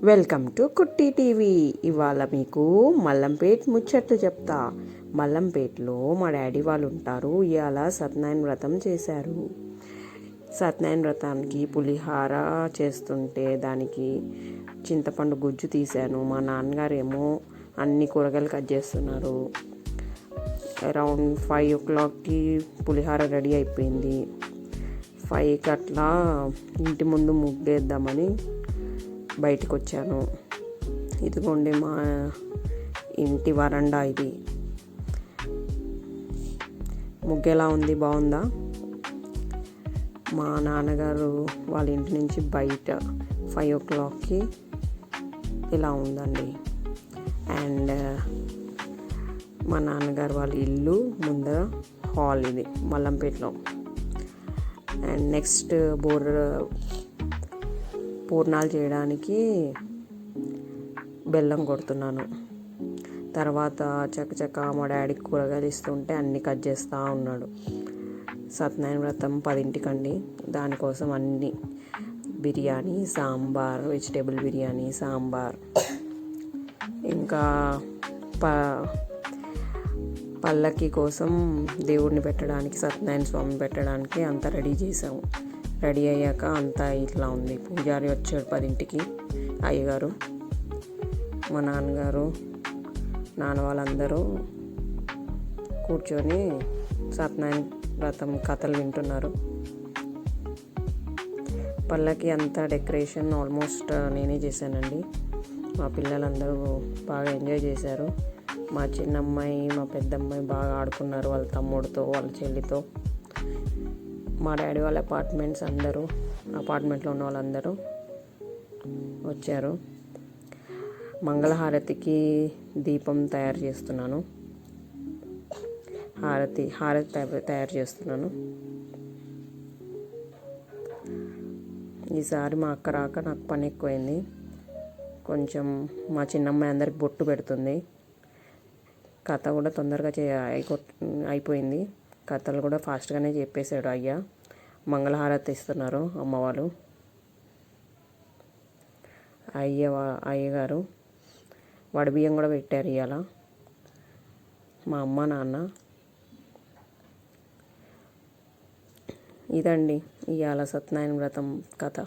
Welcome to కుట్టి TV. ఇవాళ మీకు మల్లంపేట్ ముచ్చట్లు చెప్తా. మల్లంపేట్లో మా డాడీ వాళ్ళు ఉంటారు. ఇవాళ సత్యనారాయణ వ్రతం చేశారు. సత్యనారాయణ వ్రతానికి పులిహార చేస్తుంటే దానికి చింతపండు గుజ్జు తీశాను. మా నాన్నగారు ఏమో అన్ని కూరగాయలు కట్ చేస్తున్నారు. అరౌండ్ 5 o'clockకి పులిహార రెడీ అయిపోయింది. 5కి అట్లా ఇంటి ముందు ముగ్గేద్దామని బయటికి వచ్చాను. ఇదిగోండి మా ఇంటి వరండా. ఇది ముగ్గు ఎలా ఉంది, బాగుందా? మా నాన్నగారు వాళ్ళ ఇంటి నుంచి బయట 5 o'clockకి ఇలా ఉందండి. అండ్ మా నాన్నగారు వాళ్ళ ఇల్లు ముందర హాల్ ఇది మల్లంపేటలో. అండ్ నెక్స్ట్ పూర్ణాలు చేయడానికి బెల్లం కొడుతున్నాను. తర్వాత చకచక మా డాడీకి కూరగాయలు ఇస్తుంటే అన్నీ కట్ చేస్తూ ఉన్నాడు. సత్యనారాయణ వ్రతం 10ంటికండి. దానికోసం అన్నీ బిర్యానీ, సాంబార్, వెజిటేబుల్ బిర్యానీ, సాంబార్, ఇంకా పల్లకి కోసం దేవుడిని పెట్టడానికి, సత్యనారాయణ స్వామిని పెట్టడానికి అంతా రెడీ చేసాము. రెడీ అయ్యాక అంతా ఇట్లా ఉంది. పూజారి వచ్చాడు 10ంటికి, అయ్యగారు, మా నాన్నగారు, నాన్న వాళ్ళందరూ కూర్చొని సత్యనారాయణ వ్రతం కథలు వింటున్నారు. పల్లకి అంతా డెకరేషన్ ఆల్మోస్ట్ నేనే చేశానండి. మా పిల్లలందరూ బాగా ఎంజాయ్ చేశారు. మా చిన్నమ్మాయి, మా పెద్దమ్మాయి బాగా ఆడుకున్నారు వాళ్ళ తమ్ముడితో, వాళ్ళ చెల్లితో. మా డాడీ వాళ్ళ అపార్ట్మెంట్లో ఉన్న వాళ్ళందరూ వచ్చారు. మంగళహారతికి దీపం తయారు చేస్తున్నాను. హారతి తయారు చేస్తున్నాను. ఈసారి మా అక్క రాక నాకు పని ఎక్కువైంది. కొంచెం మా చిన్నమ్మాయి అందరికి బొట్టు పెడుతుంది. కథ కూడా తొందరగా అయిపోయింది. కథలు కూడా ఫాస్ట్గానే చెప్పేశాడు అయ్య. మంగళహారతి ఇస్తున్నారు అమ్మవాళ్ళు. అయ్యగారు వడబియ్యం కూడా పెట్టారు ఇవాళ. మా అమ్మ నాన్న. ఇదండి ఇవాళ సత్యనారాయణ వ్రతం కథ.